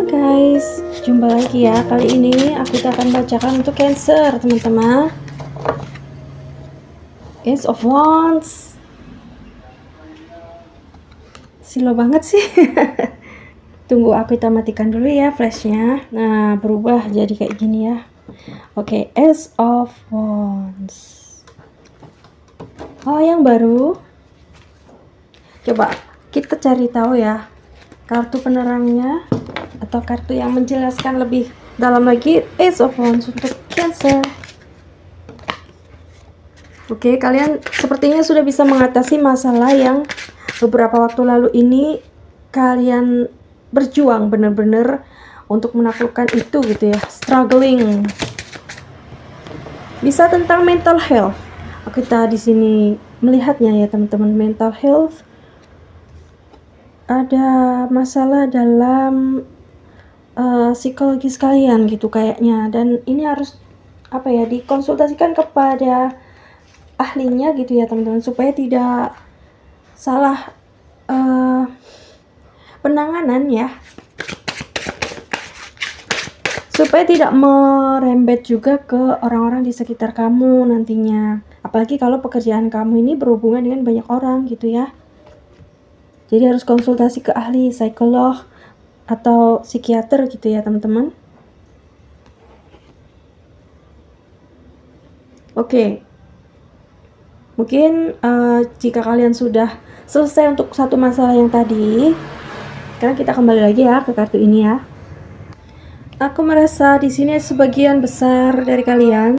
Guys, jumpa lagi ya. Kali ini aku akan bacakan untuk Cancer, teman-teman. Ace of Wands. Silo banget sih. Tunggu aku matikan dulu ya flashnya. Nah, berubah jadi kayak gini ya. Oke, Ace of Wands. Oh, yang baru. Coba kita cari tahu ya. Kartu penerangnya atau kartu yang menjelaskan lebih dalam lagi Ace of Wands untuk Cancer. Oke, kalian sepertinya sudah bisa mengatasi masalah yang beberapa waktu lalu ini kalian berjuang bener-bener untuk menaklukkan itu gitu ya, struggling. Bisa tentang mental health. Kita di sini melihatnya ya teman-teman, mental health. Ada masalah dalam psikologis kalian gitu kayaknya, dan ini harus apa ya, dikonsultasikan kepada ahlinya gitu ya teman-teman, supaya tidak salah penanganan ya, supaya tidak merembet juga ke orang-orang di sekitar kamu nantinya, apalagi kalau pekerjaan kamu ini berhubungan dengan banyak orang gitu ya. Jadi harus konsultasi ke ahli psikolog atau psikiater gitu ya teman-teman. Oke. Mungkin jika kalian sudah selesai untuk satu masalah yang tadi, sekarang kita kembali lagi ya ke kartu ini ya. Aku merasa di sini sebagian besar dari kalian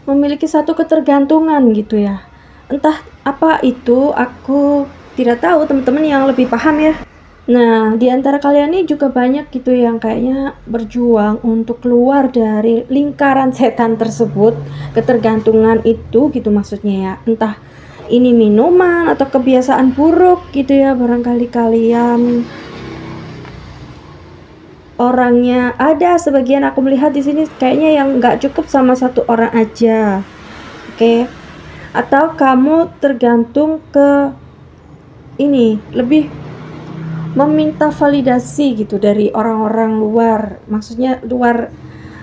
memiliki satu ketergantungan gitu ya. Entah apa itu, aku tidak tahu, teman-teman yang lebih paham ya. Nah, di antara kalian ini juga banyak gitu yang kayaknya berjuang untuk keluar dari lingkaran setan tersebut, ketergantungan itu gitu maksudnya ya. Entah ini minuman atau kebiasaan buruk gitu ya, barangkali kalian orangnya ada sebagian, aku melihat di sini kayaknya yang nggak cukup sama satu orang aja. Oke. Atau kamu tergantung ke ini, lebih meminta validasi gitu dari orang-orang luar, maksudnya luar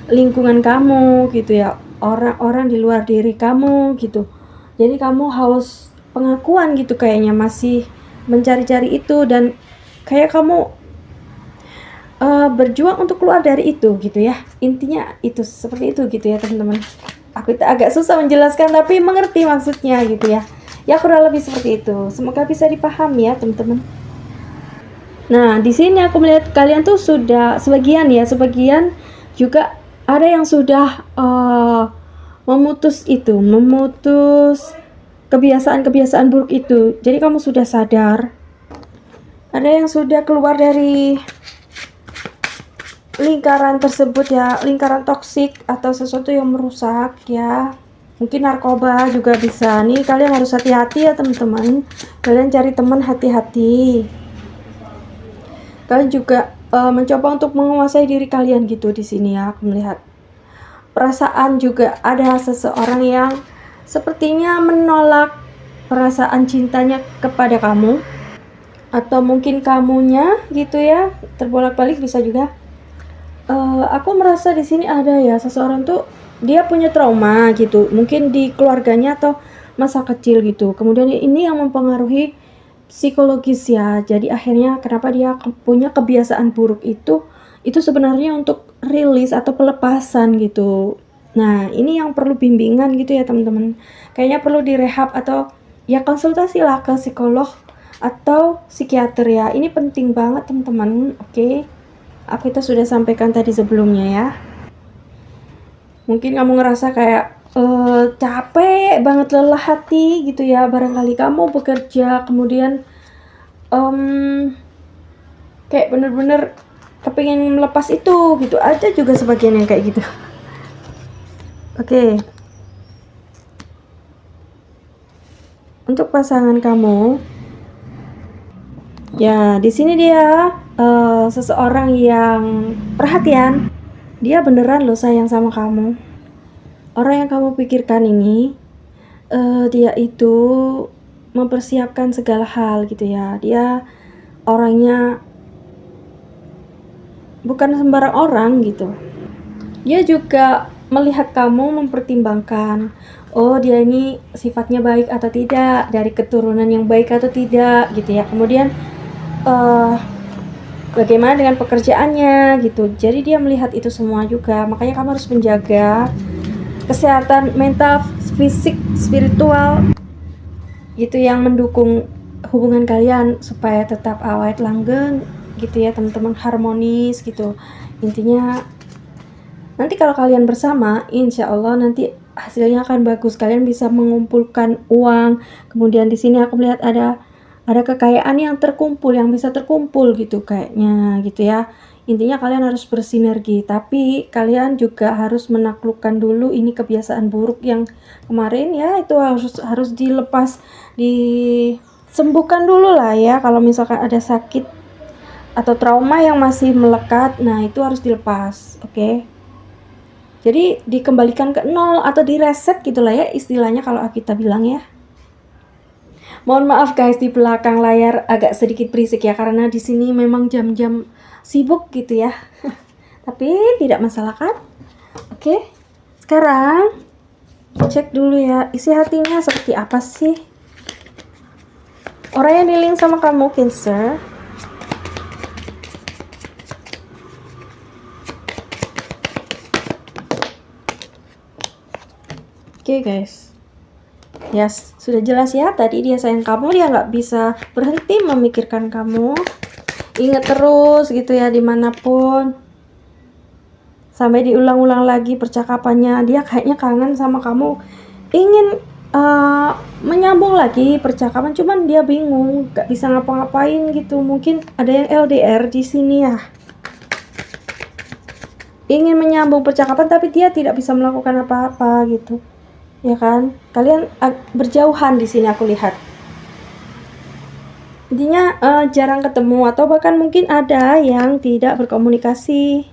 lingkungan kamu gitu ya, orang-orang di luar diri kamu gitu. Jadi kamu haus pengakuan gitu, kayaknya masih mencari-cari itu, dan kayak kamu berjuang untuk keluar dari itu gitu ya. Intinya itu seperti itu gitu ya teman-teman. Aku agak susah menjelaskan tapi mengerti maksudnya gitu ya. Ya kurang lebih seperti itu. Semoga bisa dipahami ya teman-teman. Nah, di sini aku melihat kalian tuh sudah sebagian juga ada yang sudah memutus kebiasaan-kebiasaan buruk itu. Jadi kamu sudah sadar. Ada yang sudah keluar dari lingkaran tersebut ya, lingkaran toksik atau sesuatu yang merusak ya. Mungkin narkoba juga bisa. Nih kalian harus hati-hati ya teman-teman. Kalian cari teman hati-hati. Kalian juga mencoba untuk menguasai diri kalian gitu di sini ya. Aku melihat perasaan juga, ada seseorang yang sepertinya menolak perasaan cintanya kepada kamu, atau mungkin kamunya gitu ya, terbolak-balik bisa juga. Aku merasa di sini ada ya seseorang tuh dia punya trauma gitu, mungkin di keluarganya atau masa kecil gitu. Kemudian ini yang mempengaruhi psikologis ya. Jadi akhirnya kenapa dia punya kebiasaan buruk itu sebenarnya untuk rilis atau pelepasan gitu. Nah, ini yang perlu bimbingan gitu ya teman-teman. Kayaknya perlu direhab atau ya konsultasi lah ke psikolog atau psikiater ya. Ini penting banget teman-teman. Oke. Aku itu sudah sampaikan tadi sebelumnya ya. Mungkin kamu ngerasa kayak capek banget, lelah hati gitu ya, barangkali kamu bekerja kemudian kayak bener-bener kepingin melepas itu gitu aja, juga sebagian yang kayak gitu. Oke. Untuk pasangan kamu ya, di sini dia seseorang yang perhatian, dia beneran loh sayang sama kamu. Orang yang kamu pikirkan ini dia itu mempersiapkan segala hal gitu ya. Dia orangnya bukan sembarang orang gitu. Dia juga melihat kamu, mempertimbangkan, oh dia ini sifatnya baik atau tidak, dari keturunan yang baik atau tidak gitu ya. Kemudian bagaimana dengan pekerjaannya gitu. Jadi dia melihat itu semua juga. Makanya kamu harus menjaga kesehatan mental, fisik, spiritual gitu yang mendukung hubungan kalian supaya tetap awet langgeng gitu ya teman-teman, harmonis gitu. Intinya nanti kalau kalian bersama, insya Allah nanti hasilnya akan bagus. Kalian bisa mengumpulkan uang. Kemudian di sini aku melihat ada kekayaan yang terkumpul, yang bisa terkumpul gitu kayaknya gitu ya. Intinya kalian harus bersinergi, tapi kalian juga harus menaklukkan dulu ini kebiasaan buruk yang kemarin ya, itu harus dilepas, disembuhkan dulu lah ya. Kalau misalkan ada sakit atau trauma yang masih melekat, nah itu harus dilepas, oke? Jadi dikembalikan ke nol atau direset gitulah ya istilahnya kalau kita bilang ya. Mohon maaf guys, di belakang layar agak sedikit berisik ya karena di sini memang jam-jam sibuk gitu ya. Tapi tidak masalah kan? Oke. Sekarang cek dulu ya isi hatinya seperti apa sih. Orang yang dealing sama kamu, Cancer. Oke guys. Yes, sudah jelas ya, tadi dia sayang kamu, dia nggak bisa berhenti memikirkan kamu. Ingat terus gitu ya dimanapun. Sampai diulang-ulang lagi percakapannya, dia kayaknya kangen sama kamu. Ingin menyambung lagi percakapan, cuman dia bingung, nggak bisa ngapa-ngapain gitu. Mungkin ada yang LDR di sini ya. Ingin menyambung percakapan tapi dia tidak bisa melakukan apa-apa gitu. Ya kan, kalian berjauhan di sini aku lihat. Intinya jarang ketemu atau bahkan mungkin ada yang tidak berkomunikasi.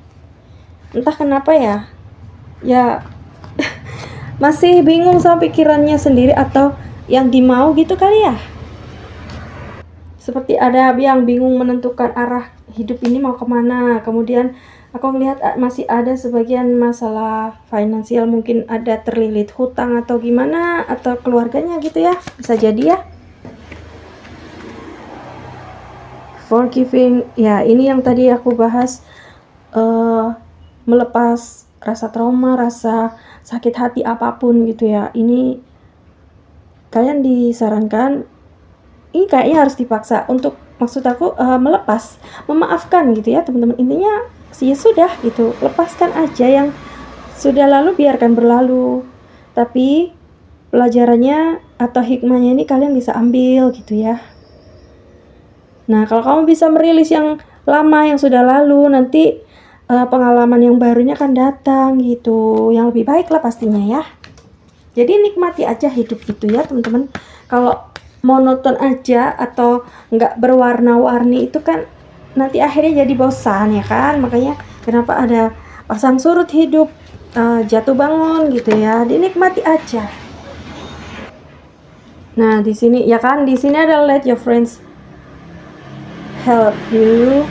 Entah kenapa ya. Ya masih bingung sama pikirannya sendiri atau yang dimau gitu kali ya. Seperti ada yang bingung menentukan arah hidup ini mau kemana. Kemudian aku melihat masih ada sebagian masalah finansial, mungkin ada terlilit hutang atau gimana, atau keluarganya gitu ya, bisa jadi ya. Forgiving, ya ini yang tadi aku bahas, melepas rasa trauma, rasa sakit hati apapun gitu ya. Ini kalian disarankan, ini kayaknya harus dipaksa untuk, maksud aku melepas, memaafkan gitu ya teman-teman. Intinya ya sudah gitu, lepaskan aja yang sudah lalu, biarkan berlalu. Tapi pelajarannya atau hikmahnya ini kalian bisa ambil gitu ya. Nah kalau kamu bisa merilis yang lama yang sudah lalu, nanti pengalaman yang barunya akan datang gitu, yang lebih baik lah pastinya ya. Jadi nikmati aja hidup itu ya teman-teman. Kalau monoton aja atau nggak berwarna-warni itu kan nanti akhirnya jadi bosan ya kan. Makanya kenapa ada pasang surut hidup, jatuh bangun gitu ya, dinikmati aja. Nah di sini ya kan, di sini ada let your friends help you.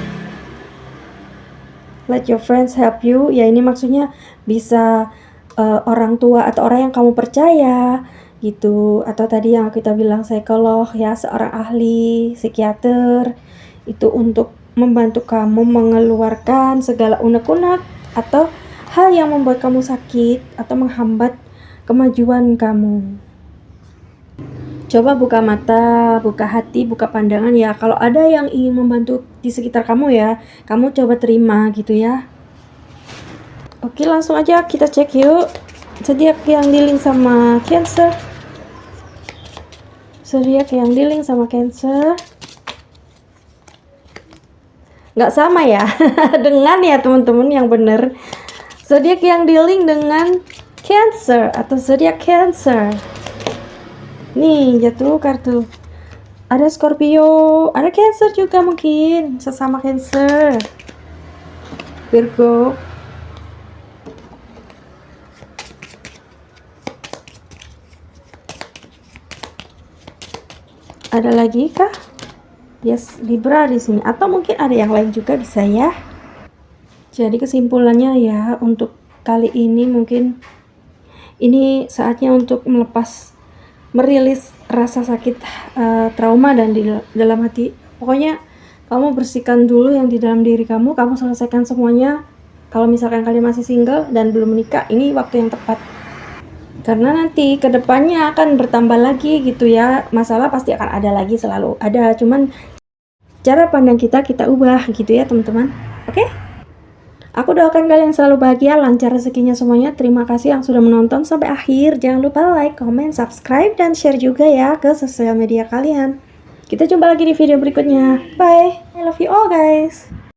Let your friends help you, ya ini maksudnya bisa orang tua atau orang yang kamu percaya gitu, atau tadi yang kita bilang psikolog ya, seorang ahli psikiater itu untuk membantu kamu mengeluarkan segala unek-unek atau hal yang membuat kamu sakit atau menghambat kemajuan kamu. Coba buka mata, buka hati, buka pandangan ya. Kalau ada yang ingin membantu di sekitar kamu ya, kamu coba terima gitu ya. Oke, langsung aja kita cek yuk. Zodiak yang dealing sama Cancer. Zodiak yang dealing sama Cancer. Nggak sama ya dengan ya teman-teman yang bener. Zodiak yang dealing dengan Cancer atau zodiak Cancer. Nih jatuh kartu, ada Scorpio, ada Cancer juga, mungkin sesama Cancer, Virgo. Ada lagi kah? Yes, Libra di sini, atau mungkin ada yang lain juga bisa ya. Jadi kesimpulannya ya, untuk kali ini mungkin ini saatnya untuk merilis rasa sakit, trauma dan di dalam hati. Pokoknya kamu bersihkan dulu yang di dalam diri kamu selesaikan semuanya. Kalau misalkan kalian masih single dan belum menikah, ini waktu yang tepat. Karena nanti kedepannya akan bertambah lagi gitu ya, masalah pasti akan ada lagi, selalu ada, cuman cara pandang kita ubah gitu ya teman-teman. Oke? Aku doakan kalian selalu bahagia, lancar rezekinya semuanya. Terima kasih yang sudah menonton sampai akhir. Jangan lupa like, comment, subscribe, dan share juga ya ke sosial media kalian. Kita jumpa lagi di video berikutnya. Bye. I love you all guys.